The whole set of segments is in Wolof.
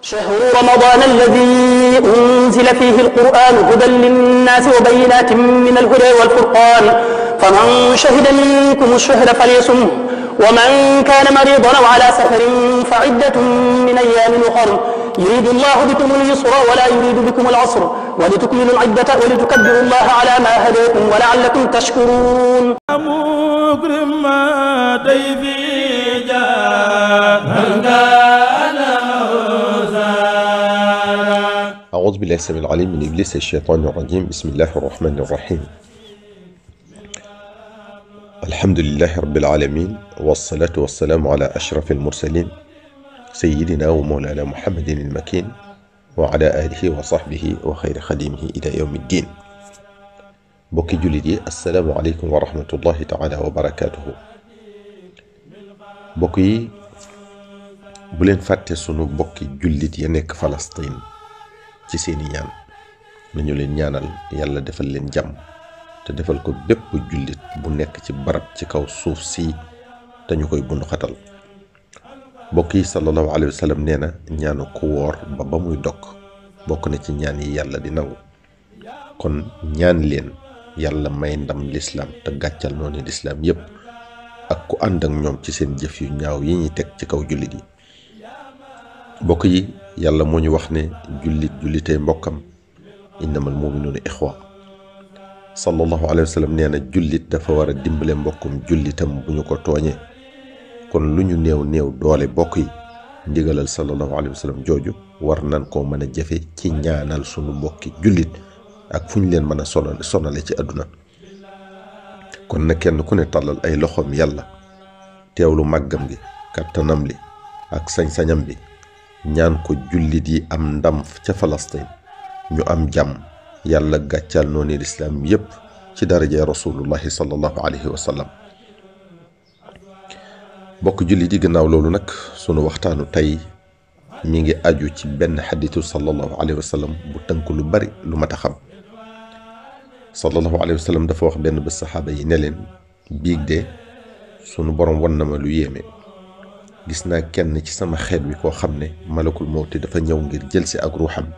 شهر رمضان الذي أنزل فيه القرآن هدى للناس وبينات من الهدى والفرقان فمن شهد منكم الشهر فليصمه ومن كان مريضا أو على سفر فعدة من أيام أخر يريد الله بكم اليسر ولا يريد بكم العسر ولتكملوا العدة ولتكبروا الله على ما هداكم ولعلكم تشكرون. مكرم ضيفي أعوذ بالله السميع العليم من إبليس الشيطان الرجيم. بسم الله الرحمن الرحيم. الحمد لله رب العالمين والصلاة والسلام على أشرف المرسلين سيدنا ومولانا محمد المكين وعلى آله وصحبه وخير خديمه إلى يوم الدين. بوكي جلدي السلام عليكم ورحمة الله تعالى وبركاته. بوكي بولين فاتي سونو بوكي جلدي ينك فلسطين ci seeni ñaan nañu leen ñaanal yàlla defal leen jàmm te defal ko bépp jullit bu nekk ci barab ci kaw suuf si te ñu koy bundu xatal. mbokk yi sallallahu alayhi wa sallam nee na ñaanu ku woor ba muy dog bokk na ci ñaan yi yàlla di nangu. kon ñaan leen yàlla may ndam lislaam te gàccal noonu lislaam yépp ak ku ànd ak ñoom ci seen jëf yu ñaaw yi ñuy teg ci kaw jullit yi. mbokk yi yàlla moo ñu wax ne jullitee mbokkam innamal mu'minuuna ixwa. sallallahu alayhi wa sallam nee na jullit dafa war a dimbale mbokkum jullitam bu ñu ko tooñee. kon lu ñu néew doole bokk yi ndigalal sallallahu alayhi wa sallam jooju war nan koo mën a jëfe ci ñaanal sunu mbokki jullit ak fu ñu leen mën a sonale ci àdduna. kon na kenn ku ne tàllal ay loxoom yàlla teewlu màggam gi kattanam li ak sañ-sañam bi ñaan ko jullit yi am ndam ca Palestine ñu am jàmm yàlla gàccal noonu lislaam yépp ci daraja rasulullahi sallallahu alayhi wa sallam. bokk jullit yi gannaaw loolu nag sunu waxtaanu tey mi ngi aju ci benn xadiitu sallallahu alayhi wa sallam bu tënk lu bari lu mat a xam. sallallahu alayhi wa sallam dafa wax benn bés saxaaba yi ne leen biig de sunu borom wan na ma lu yéeme. gis naa kenn ci sama xeet wi koo xam ne malakul mawti dafa ñëw ngir jël si ak ruuxam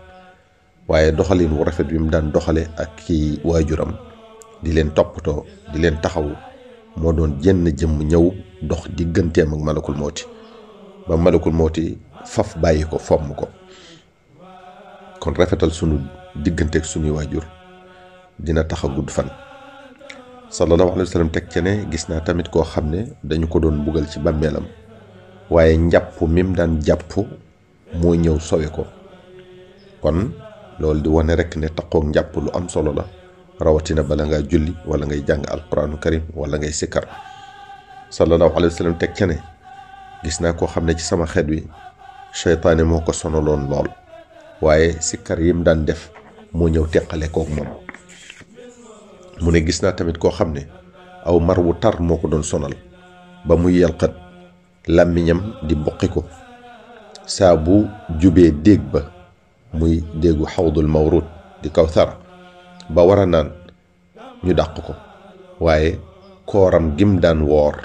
waaye doxalin wu rafet bi mu daan doxale ak ki waajuram di leen toppatoo di leen taxaw moo doon jenn jëmm ñëw dox digganteem ak malakul mawti ba malakul mawti faf bàyyi ko fomm ko. kon rafetal sunu diggante ak sunuy waajur dina tax a gudd fan. sallallahu alayhi wa sallam teg ca ne gis naa tamit koo xam ne dañu ko doon mbugal ci bàmmeelam waaye njàpp mim daan jàpp moo ñëw sowe ko. kon loolu di wane rekk ne taqoog njàpp lu am solo la rawatina bala ngaa julli wala ngay jàng alquraanu karim wala ngay sikkar. sallallahu alayhi wa sallam teg ca ne gis naa koo xam ne ci sama xeet wi seytaane moo ko sonaloon lool waaye sikkar yim daan def moo ñëw teqale koog moom. mu ne gis naa tamit koo xam ne aw mar wu tar moo ko doon sonal ba muy yalqat làmmiñam di boqi ko saa bu jubee déeg ba muy déegu xawdul mawrud di kawsara ba war a naan ñu dàq ko waaye kooram gim daan woor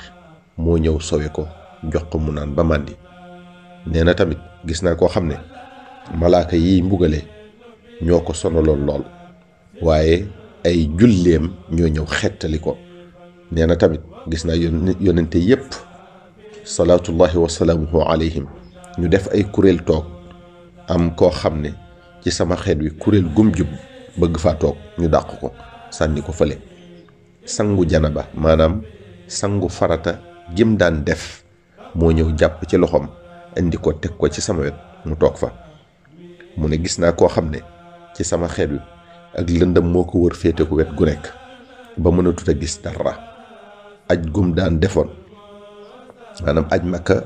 moo ñëw sowe ko jox ko mu naan ba màndi. nee na tamit gis naa koo xam ne malaaka yiy mbugale ñoo ko sonaloon lool waaye ay julleem ñoo ñëw xettali ko. nee na tamit gis naa yonente yépp salaatullahi wasalaamuhu alayhim ñu def ay kuréel toog am koo xam ne ci sama xeet wi kuréel gum jub bëgg faa toog ñu dàq ko sànni ko fële. sangu janaba maanaam sangu farata gim daan def moo ñëw jàpp ci loxoom indi ko teg ko ci sama wet mu toog fa. mu ne gis naa koo xam ne ci sama xeet wi ak lëndëm moo ko wër féete ko wet gu nekk ba mënatut a gis dara. aj gum daan defoon maanaam aj makka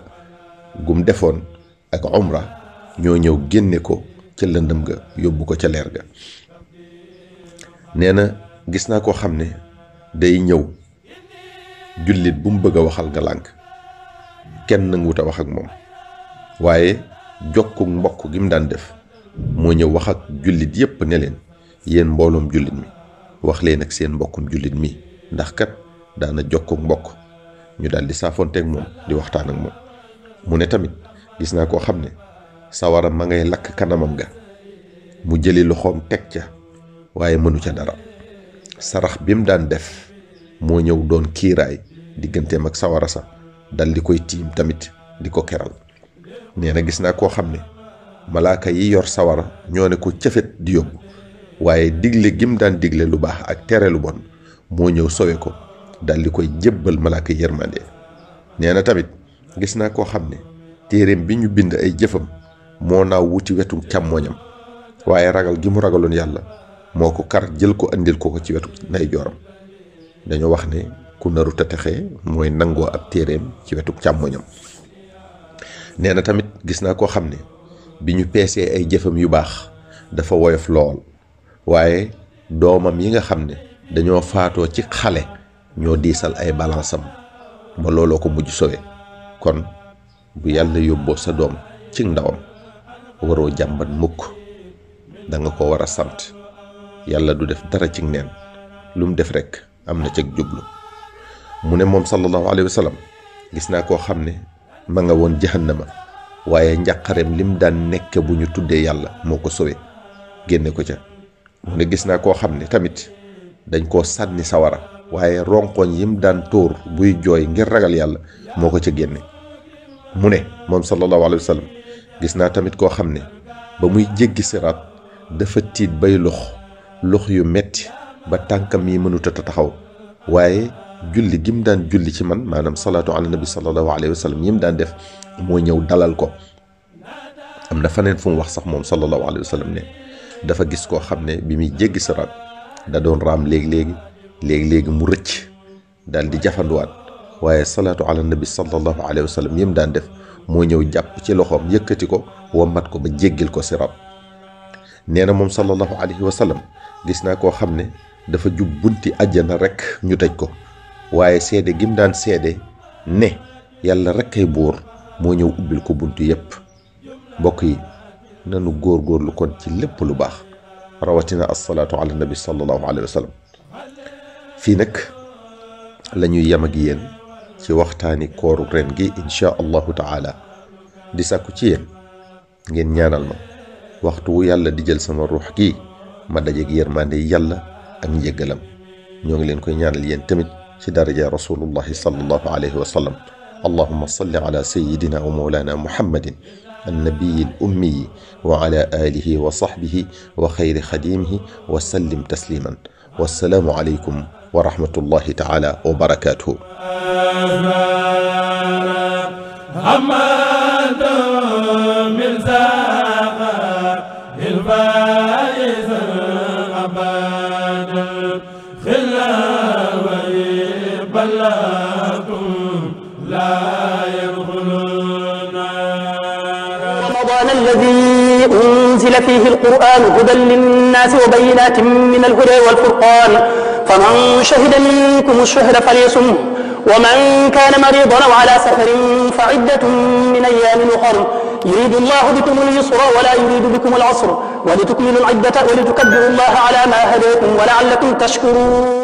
gum defoon ak umra ñoo ñëw génne ko ca lëndëm ga yóbbu ko ca leer ga. nee na gis naa koo xam ne day ñëw jullit bu mu bëgg a waxal nga lànk kenn nanguwut a wax ak moom waaye jokku mbokk gi mu daan def moo ñëw wax ak jullit yépp ne leen yéen mbooloom jullit mi wax leen ak seen mbokkum jullit mi ndax kat daana jokku mbokk. ñu daal di saafonteeg moom di waxtaan ak moom. mu ne tamit gis naa koo xam ne sawara ma ngay lakk kanamam ga mu jëli loxoom teg ca waaye mënu ca dara. sarax bi mu daan def moo ñëw doon kiiraay digganteem ak sawara sa dal di koy tiim tamit di ko keral. nee na gis naa koo xam ne malaaka yi yor sawara ñoo ne ko cëfet di yóbbu waaye digle gim daan digle lu baax ak tere lu bon moo ñëw sowe ko dal di koy jébbal malaaka yërmande. nee na tamit gis naa koo xam ne téereem bi ñu bind ay jëfam moo naaw wuti wetu càmmooñam waaye ragal gi mu ragaloon yàlla moo ko kar jël ko andil ko ci wetu ndeyjooram. dañoo wax ne ku naru ta texee mooy nangoo ab téereem ci wetu càmmooñam. nee na tamit gis naa koo xam ne bi ñu peesee ay jëfam yu baax dafa woyof lool waaye doomam yi nga xam ne dañoo faatoo ci xale ñoo diisal ay balansam ba looloo ko mujj sowe. kon bu yàlla yóbboo sa doom ci ndawam waroo jàmbat mukk, da nga ko war a sant. yàlla du def dara ci neen, lu mu def rek am na cag jublu. mu ne moom sallallahu alayhi wa sallam gis naa koo xam ne ma nga woon jahannama waaye njàqareem lim daan nekk bu ñu tuddee yàlla moo ko sowe génne ko ca. mu ne gis naa koo xam ne tamit dañ koo sànni sawara waaye ronkoñ yim daan tóor buy jooy ngir ragal yàlla moo ko ca génne. mu ne moom sallallahu alayhi wa sallam gis naa tamit koo xam ne ba muy jéggi siraat dafa tiit bay lox yu metti ba tànkam yi mënut a taxaw waaye julli gim daan julli ci man maanaam salaatu ala nabi sallallahu alayhi wa sallam yim daan def moo ñëw dalal ko. am na faneen fu mu wax sax moom sallallahu alayhi wa sallam ne dafa gis koo xam ne bi muy jéggi siraat da doon raam léegi mu rëcc daal di jafanduwaat waaye salaatu ala nabi sallallahu alayhi wa sallam yim daan def moo ñëw jàpp ci loxoom yëkkati ko wammat ko ba jéggil ko siraat. nee na moom sallallahu alayhi wa sallam gis naa koo xam ne dafa jub bunti àjjana rek ñu tëj ko waaye seede gim daan seede ne yàlla rek kay buur moo ñëw ubbil ko buntu yépp. mbokk yi nanu góorgóorlu kon ci lépp lu baax rawatina assalaatu ala nabi sallallahu alayhi wa sallam. fii nag la ñuy yem ak yéen ci waxtaani kooru ren gi insha allahu taala di sàkku ci yéen ngeen ñaanal ma waxtu wu yàlla di jël sama ruux gi ma dajeeg yërmande yàlla ak njéggalam. ñoo ngi leen koy ñaanal yéen tamit ci daraja rasulullahi sallallahu alayhi wa sallam. allahumma salli ala sayyidina wa mawlana muhammadin النبي الأمي وعلى آله وصحبه وخير خديمه وسلم تسليما. والسلام عليكم ورحمة الله تعالى وبركاته. الذي أنزل فيه القرآن هدى للناس وبينات من الهدى والفرقان فمن شهد منكم الشهر فليصمه ومن كان مريضا أو على سفر فعدة من أيام أخر يريد الله بكم اليسر ولا يريد بكم العسر ولتكملوا العدة ولتكبروا الله على ما هداكم ولعلكم تشكرون.